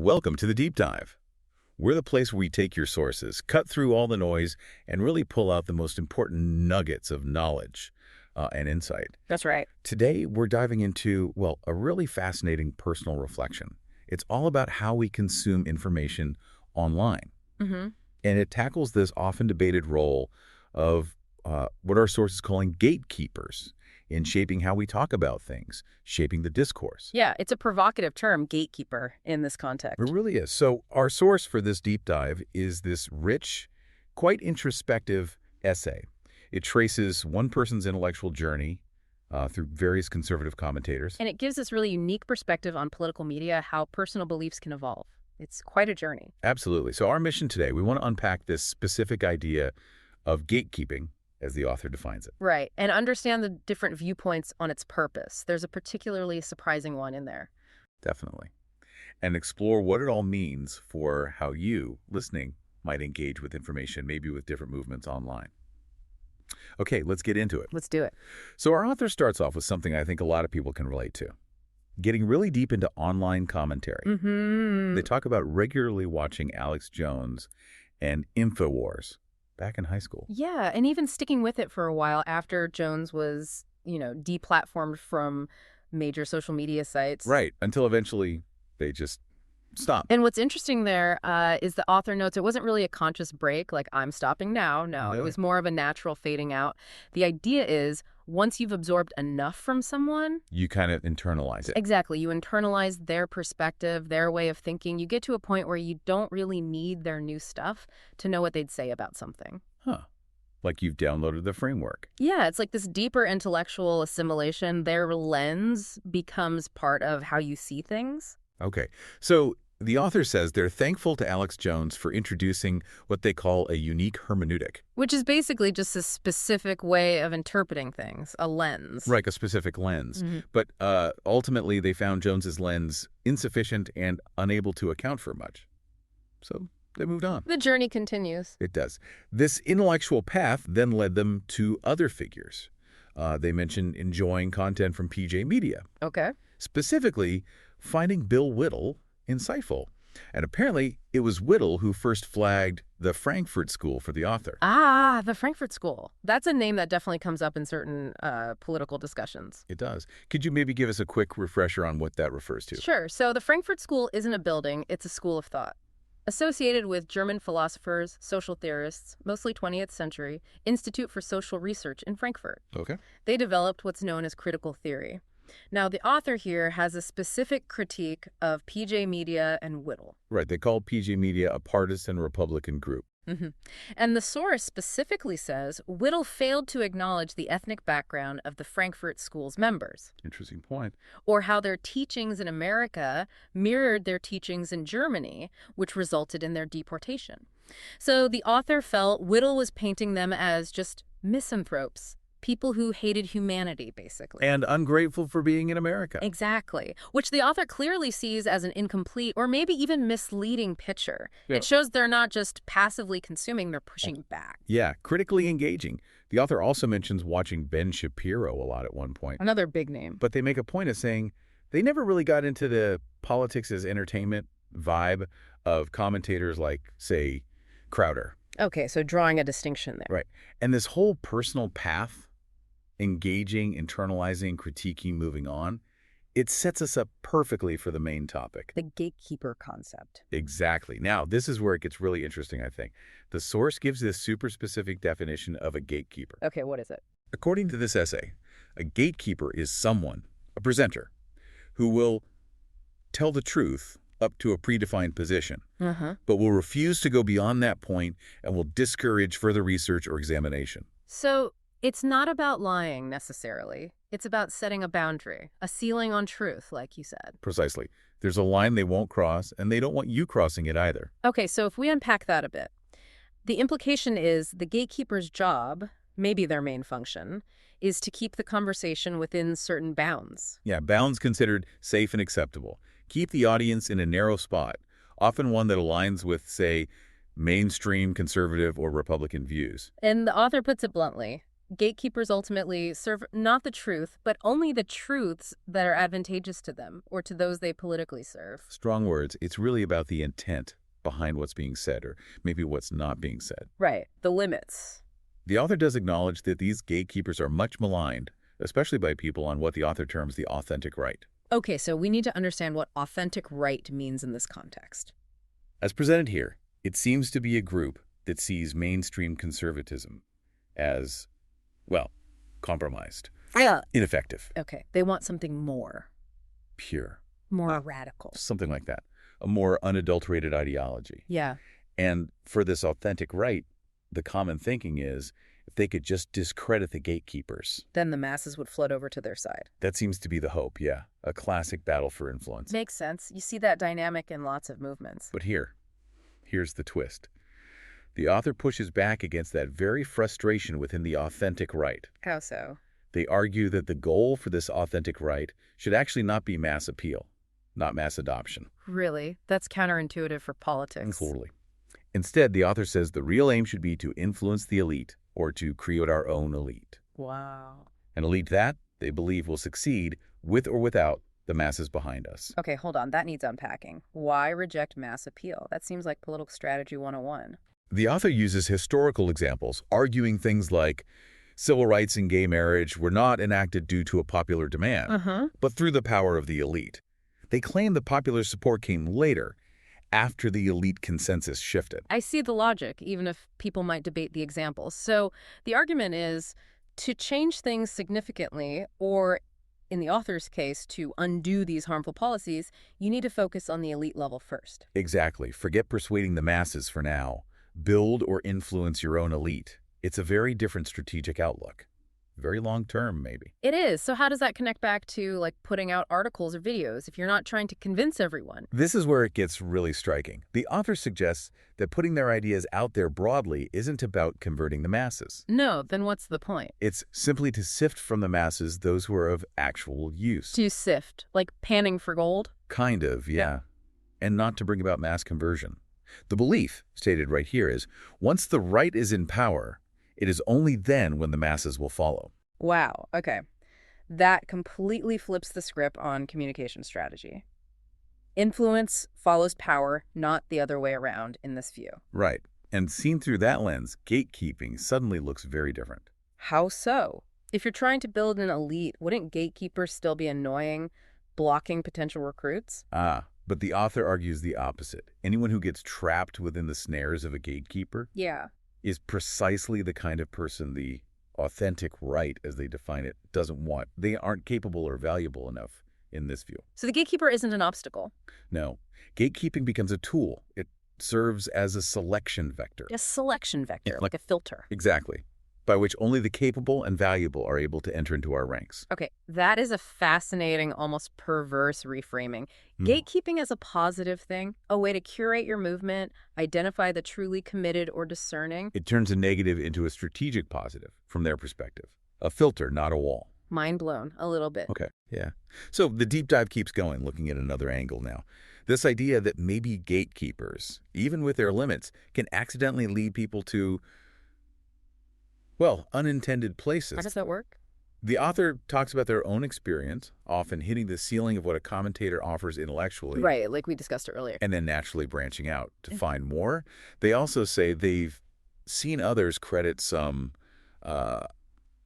Welcome to the Deep Dive. We're the place where we take your sources, cut through all the noise, and really pull out the most important nuggets of knowledge and insight. That's right. Today, we're diving into, well, a really fascinating personal reflection. It's all about how we consume information online. Mm-hmm. And it tackles this often debated role of what our sources calling gatekeepers in shaping how we talk about things, shaping the discourse. Yeah, it's a provocative term, gatekeeper, in this context. It really is. So our source for this deep dive is this rich, quite introspective essay. It traces one person's intellectual journey through various conservative commentators. And it gives this really unique perspective on political media, how personal beliefs can evolve. It's quite a journey. Absolutely. So our mission today, we want to unpack this specific idea of gatekeeping, as the author defines it. Right, and understand the different viewpoints on its purpose. There's a particularly surprising one in there. Definitely. And explore what it all means for how you, listening, might engage with information, maybe with different movements online. Okay, let's get into it. Let's do it. So our author starts off with something I think a lot of people can relate to. Getting really deep into online commentary. Mm-hmm. They talk about regularly watching Alex Jones and InfoWars back in high school. Yeah, and even sticking with it for a while after Jones was, deplatformed from major social media sites. Right, until eventually they just stopped. And what's interesting there is the author notes it wasn't really a conscious break, like I'm stopping now. No, it was more of a natural fading out. The idea is once you've absorbed enough from someone, you kind of internalize it. Exactly. You internalize their perspective, their way of thinking. You get to a point where you don't really need their new stuff to know what they'd say about something. Huh. Like you've downloaded the framework. Yeah, it's like this deeper intellectual assimilation. Their lens becomes part of how you see things. Okay. So the author says they're thankful to Alex Jones for introducing what they call a unique hermeneutic. Which is basically just a specific way of interpreting things, a lens. Right, a specific lens. Mm-hmm. But ultimately, they found Jones's lens insufficient and unable to account for much. So they moved on. The journey continues. It does. This intellectual path then led them to other figures. They mentioned enjoying content from PJ Media. Okay. Specifically, finding Bill Whittle insightful. And apparently, it was Whittle who first flagged the Frankfurt School for the author. Ah, the Frankfurt School. That's a name that definitely comes up in certain political discussions. It does. Could you maybe give us a quick refresher on what that refers to? Sure. So the Frankfurt School isn't a building, it's a school of thought. Associated with German philosophers, social theorists, mostly 20th century, Institute for Social Research in Frankfurt. Okay. They developed what's known as critical theory. Now, the author here has a specific critique of PJ Media and Whittle. Right. They call PJ Media a partisan Republican group. Mm-hmm. And the source specifically says Whittle failed to acknowledge the ethnic background of the Frankfurt School's members. Interesting point. Or how their teachings in America mirrored their teachings in Germany, which resulted in their deportation. So the author felt Whittle was painting them as just misanthropes. People who hated humanity, basically. And ungrateful for being in America. Exactly. Which the author clearly sees as an incomplete or maybe even misleading picture. Yeah. It shows they're not just passively consuming, they're pushing back. Yeah, critically engaging. The author also mentions watching Ben Shapiro a lot at one point. Another big name. But they make a point of saying they never really got into the politics as entertainment vibe of commentators like, say, Crowder. Okay, so drawing a distinction there. Right. And this whole personal path, engaging, internalizing, critiquing, moving on, it sets us up perfectly for the main topic. The gatekeeper concept. Exactly. Now, this is where it gets really interesting, I think. The source gives this super specific definition of a gatekeeper. Okay, what is it? According to this essay, a gatekeeper is someone, a presenter, who will tell the truth up to a predefined position, but will refuse to go beyond that point and will discourage further research or examination. So it's not about lying necessarily. It's about setting a boundary, a ceiling on truth, like you said. Precisely. There's a line they won't cross, and they don't want you crossing it either. Okay, so if we unpack that a bit, the implication is the gatekeeper's job, maybe their main function, is to keep the conversation within certain bounds. Yeah, bounds considered safe and acceptable. Keep the audience in a narrow spot, often one that aligns with, say, mainstream conservative or Republican views. And the author puts it bluntly, gatekeepers ultimately serve not the truth, but only the truths that are advantageous to them or to those they politically serve. Strong words. It's really about the intent behind what's being said, or maybe what's not being said. Right. The limits. The author does acknowledge that these gatekeepers are much maligned, especially by people on what the author terms the authentic right. Okay, so we need to understand what authentic right means in this context. As presented here, it seems to be a group that sees mainstream conservatism as, well, compromised, ineffective, Okay, they want something more. pure, More radical. something like that, a more unadulterated ideology. Yeah. And for this authentic right, the common thinking is if they could just discredit the gatekeepers. Then the masses would flood over to their side. That seems to be the hope, yeah, a classic battle for influence. Makes sense. You see that dynamic in lots of movements. But here's the twist. The author pushes back against that very frustration within the authentic right. How so? They argue that the goal for this authentic right should actually not be mass appeal, not mass adoption. Really? That's counterintuitive for politics. Totally. Instead, the author says the real aim should be to influence the elite, or to create our own elite. Wow. An elite that, they believe, will succeed with or without the masses behind us. Okay, hold on. That needs unpacking. Why reject mass appeal? That seems like political strategy 101. The author uses historical examples, arguing things like civil rights and gay marriage were not enacted due to a popular demand, but through the power of the elite. They claim the popular support came later, after the elite consensus shifted. I see the logic, even if people might debate the examples. So the argument is to change things significantly, or in the author's case, to undo these harmful policies, you need to focus on the elite level first. Exactly. Forget persuading the masses for now. Build or influence your own elite. It's a very different strategic outlook. Very long term, maybe. It is. So how does that connect back to, like, putting out articles or videos if you're not trying to convince everyone? This is where it gets really striking. The author suggests that putting their ideas out there broadly isn't about converting the masses. No, then what's the point? It's simply to sift from the masses those who are of actual use. To sift, like panning for gold? Kind of, yeah. And not to bring about mass conversion. The belief, stated right here, is once the right is in power, it is only then when the masses will follow. Wow, okay. That completely flips the script on communication strategy. Influence follows power, not the other way around in this view. Right. And seen through that lens, gatekeeping suddenly looks very different. How so? If you're trying to build an elite, wouldn't gatekeepers still be annoying, blocking potential recruits? But the author argues the opposite. Anyone who gets trapped within the snares of a gatekeeper Yeah. is precisely the kind of person the authentic right, as they define it, doesn't want. They aren't capable or valuable enough in this view. So the gatekeeper isn't an obstacle. No. Gatekeeping becomes a tool. It serves as a selection vector. A selection vector, like a filter. Exactly. By which only the capable and valuable are able to enter into our ranks. Okay, that is a fascinating, almost perverse reframing. Gatekeeping as a positive thing, a way to curate your movement, identify the truly committed or discerning. It turns a negative into a strategic positive from their perspective. A filter, not a wall. Mind blown, a little bit. Okay, yeah. So the deep dive keeps going, looking at another angle now. This idea that maybe gatekeepers, even with their limits, can accidentally lead people to, well, unintended places. How does that work? The author talks about their own experience, often hitting the ceiling of what a commentator offers intellectually. Right, like we discussed earlier. And then naturally branching out to find more. They also say they've seen others credit some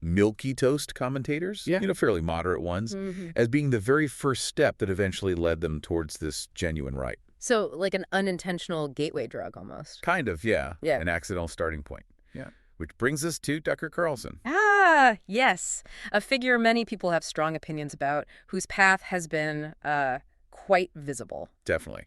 milky toast commentators, fairly moderate ones, as being the very first step that eventually led them towards this genuine right. So like an unintentional gateway drug almost. Kind of, yeah. Yeah. An accidental starting point. Yeah. Which brings us to Tucker Carlson. Ah, yes. A figure many people have strong opinions about, whose path has been quite visible. Definitely.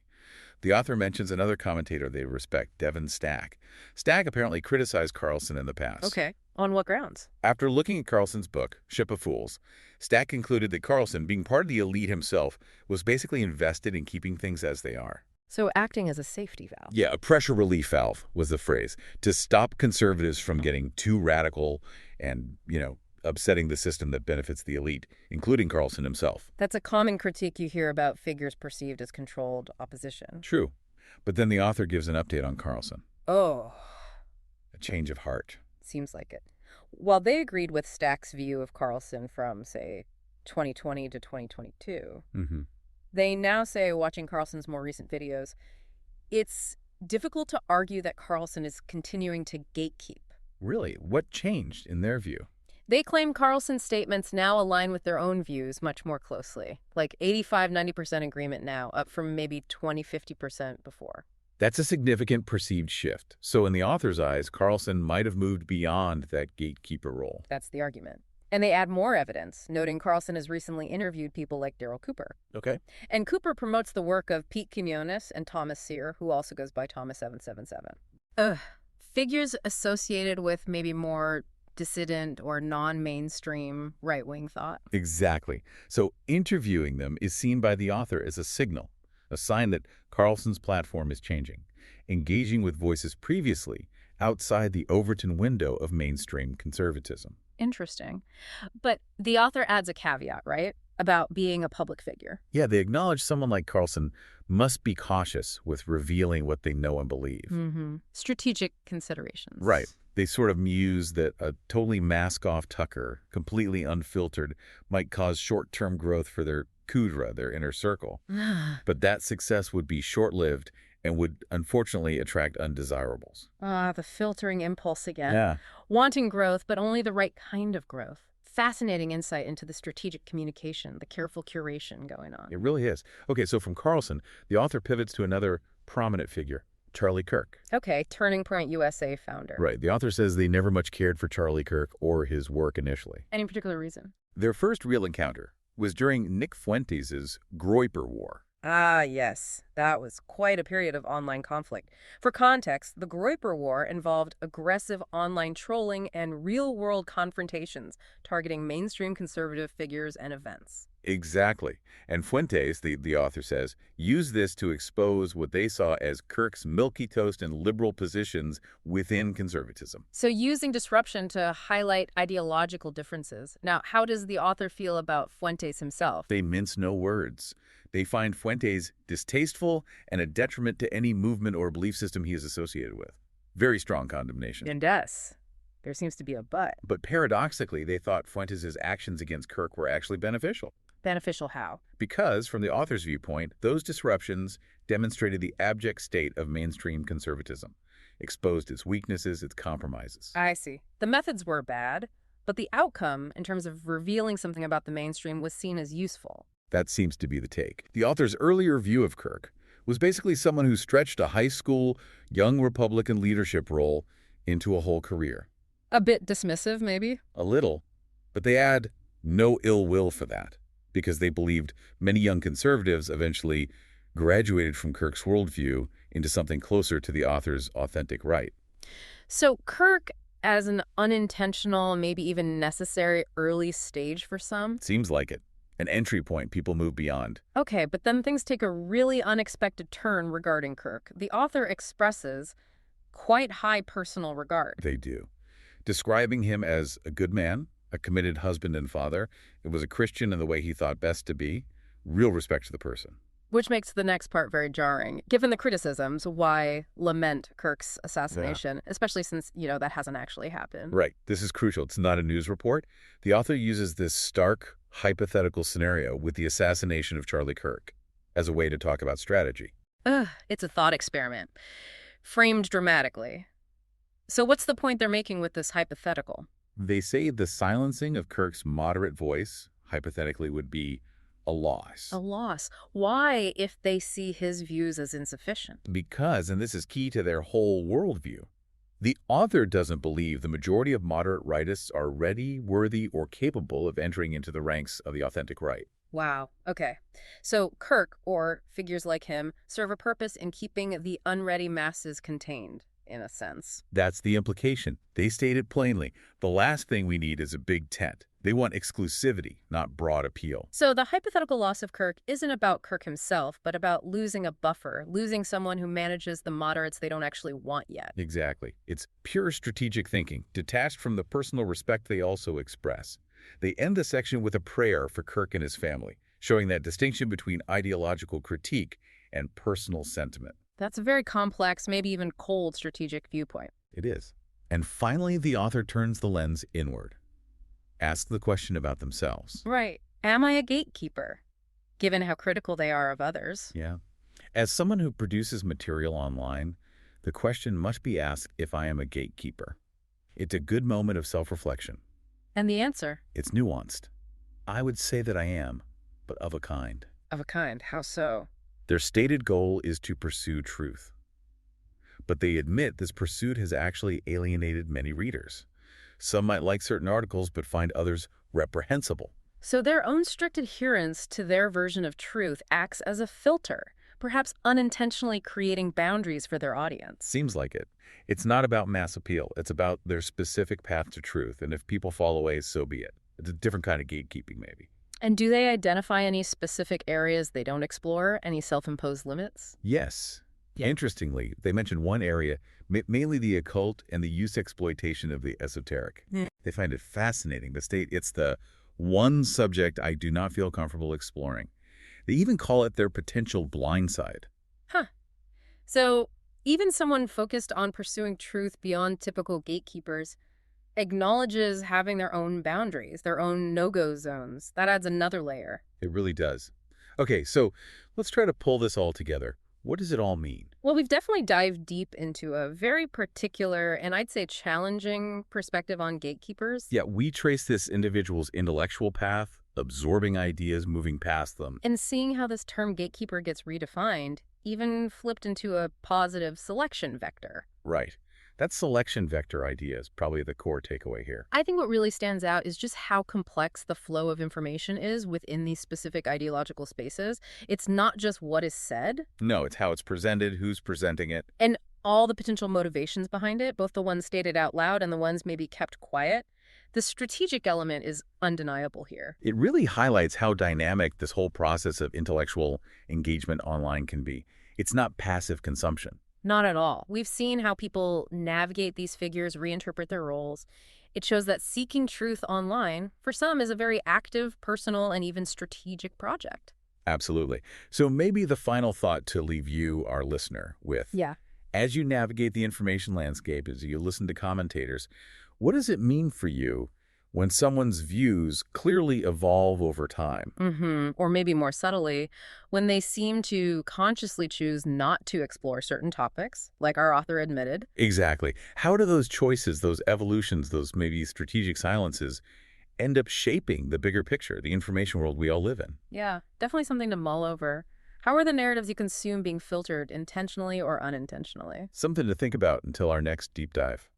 The author mentions another commentator they respect, Devin Stack. Stack apparently criticized Carlson in the past. Okay. On what grounds? After looking at Carlson's book, Ship of Fools, Stack concluded that Carlson, being part of the elite himself, was basically invested in keeping things as they are. So acting as a safety valve. Yeah, a pressure relief valve was the phrase, to stop conservatives from getting too radical and, upsetting the system that benefits the elite, including Carlson himself. That's a common critique you hear about figures perceived as controlled opposition. True. But then the author gives an update on Carlson. Oh. A change of heart. Seems like it. While they agreed with Stack's view of Carlson from, say, 2020 to 2022, Mm-hmm. they now say, watching Carlson's more recent videos, it's difficult to argue that Carlson is continuing to gatekeep. Really? What changed in their view? They claim Carlson's statements now align with their own views much more closely, like 85–90% agreement now, up from maybe 20–50% before. That's a significant perceived shift. So in the author's eyes, Carlson might have moved beyond that gatekeeper role. That's the argument. And they add more evidence, noting Carlson has recently interviewed people like Daryl Cooper. Okay. And Cooper promotes the work of Pete Quinones and Thomas Sear, who also goes by Thomas777. Figures associated with maybe more dissident or non-mainstream right-wing thought. Exactly. So interviewing them is seen by the author as a signal, a sign that Carlson's platform is changing, engaging with voices previously outside the Overton window of mainstream conservatism. Interesting. But the author adds a caveat, right? About being a public figure. Yeah, they acknowledge someone like Carlson must be cautious with revealing what they know and believe. Mm-hmm. Strategic considerations. Right. They sort of muse that a totally mask-off Tucker, completely unfiltered, might cause short-term growth for their kudra, their inner circle. But that success would be short-lived and would unfortunately attract undesirables. The filtering impulse again. Yeah. Wanting growth, but only the right kind of growth. Fascinating insight into the strategic communication, the careful curation going on. It really is. Okay, so from Carlson, the author pivots to another prominent figure, Charlie Kirk. Okay, Turning Point USA founder. Right. The author says they never much cared for Charlie Kirk or his work initially. Any particular reason? Their first real encounter was during Nick Fuentes' Groyper War. Ah, yes. That was quite a period of online conflict. For context, the Groyper War involved aggressive online trolling and real-world confrontations targeting mainstream conservative figures and events. Exactly. And Fuentes, the author says, used this to expose what they saw as Kirk's milquetoast and liberal positions within conservatism. So using disruption to highlight ideological differences. Now, how does the author feel about Fuentes himself? They mince no words. They find Fuentes distasteful and a detriment to any movement or belief system he is associated with. Very strong condemnation. And yes, there seems to be a but. But paradoxically, they thought Fuentes' actions against Kirk were actually beneficial. Beneficial how? Because, from the author's viewpoint, those disruptions demonstrated the abject state of mainstream conservatism, exposed its weaknesses, its compromises. I see. The methods were bad, but the outcome, in terms of revealing something about the mainstream, was seen as useful. That seems to be the take. The author's earlier view of Kirk was basically someone who stretched a high school, young Republican leadership role into a whole career. A bit dismissive, maybe? A little, but they add no ill will for that, because they believed many young conservatives eventually graduated from Kirk's worldview into something closer to the author's authentic right. So Kirk as an unintentional, maybe even necessary early stage for some? Seems like it. An entry point people move beyond. Okay, but then things take a really unexpected turn regarding Kirk. The author expresses quite high personal regard. They do. Describing him as a good man, a committed husband and father, it was a Christian in the way he thought best to be, real respect to the person. Which makes the next part very jarring. Given the criticisms, why lament Kirk's assassination, especially since, that hasn't actually happened. Right. This is crucial. It's not a news report. The author uses this stark, hypothetical scenario with the assassination of Charlie Kirk as a way to talk about strategy. It's a thought experiment, framed dramatically. So what's the point they're making with this hypothetical? They say the silencing of Kirk's moderate voice, hypothetically, would be a loss. A loss. Why, if they see his views as insufficient? Because, and this is key to their whole worldview, the author doesn't believe the majority of moderate rightists are ready, worthy, or capable of entering into the ranks of the authentic right. Wow. Okay. So Kirk, or figures like him, serve a purpose in keeping the unready masses contained, in a sense. That's the implication. They state it plainly. The last thing we need is a big tent. They want exclusivity, not broad appeal. So the hypothetical loss of Kirk isn't about Kirk himself, but about losing a buffer, losing someone who manages the moderates they don't actually want yet. Exactly. It's pure strategic thinking, detached from the personal respect they also express. They end the section with a prayer for Kirk and his family, showing that distinction between ideological critique and personal sentiment. That's a very complex, maybe even cold strategic viewpoint. It is. And finally, the author turns the lens inward. Ask the question about themselves. Right. Am I a gatekeeper, given how critical they are of others? Yeah. As someone who produces material online, the question must be asked if I am a gatekeeper. It's a good moment of self-reflection. And the answer? It's nuanced. I would say that I am, but of a kind. Of a kind. How so? Their stated goal is to pursue truth. But they admit this pursuit has actually alienated many readers. Some might like certain articles but find others reprehensible. So their own strict adherence to their version of truth acts as a filter, perhaps unintentionally creating boundaries for their audience. Seems like it. It's not about mass appeal. It's about their specific path to truth. And if people fall away, so be it. It's a different kind of gatekeeping, maybe. And do they identify any specific areas they don't explore, any self-imposed limits? Yes. Yeah. Interestingly, they mentioned one area, mainly the occult and the use exploitation of the esoteric. They find it fascinating. The state it's the one subject I do not feel comfortable exploring. They even call it their potential blind side. Huh. So even someone focused on pursuing truth beyond typical gatekeepers acknowledges having their own boundaries, their own no-go zones. That adds another layer. It really does. Okay, so let's try to pull this all together. What does it all mean? Well, we've definitely dived deep into a very particular and I'd say challenging perspective on gatekeepers. Yeah, we trace this individual's intellectual path, absorbing ideas, moving past them. And seeing how this term gatekeeper gets redefined, even flipped into a positive selection vector. Right. That selection vector idea is probably the core takeaway here. I think what really stands out is just how complex the flow of information is within these specific ideological spaces. It's not just what is said. No, it's how it's presented, who's presenting it. And all the potential motivations behind it, both the ones stated out loud and the ones maybe kept quiet. The strategic element is undeniable here. It really highlights how dynamic this whole process of intellectual engagement online can be. It's not passive consumption. Not at all. We've seen how people navigate these figures, reinterpret their roles. It shows that seeking truth online, for some, is a very active, personal, and even strategic project. Absolutely. So maybe the final thought to leave you, our listener, with. Yeah. As you navigate the information landscape, as you listen to commentators, what does it mean for you when someone's views clearly evolve over time? Or maybe more subtly, when they seem to consciously choose not to explore certain topics, like our author admitted. Exactly. How do those choices, those evolutions, those maybe strategic silences end up shaping the bigger picture, the information world we all live in? Yeah, definitely something to mull over. How are the narratives you consume being filtered intentionally or unintentionally? Something to think about until our next deep dive.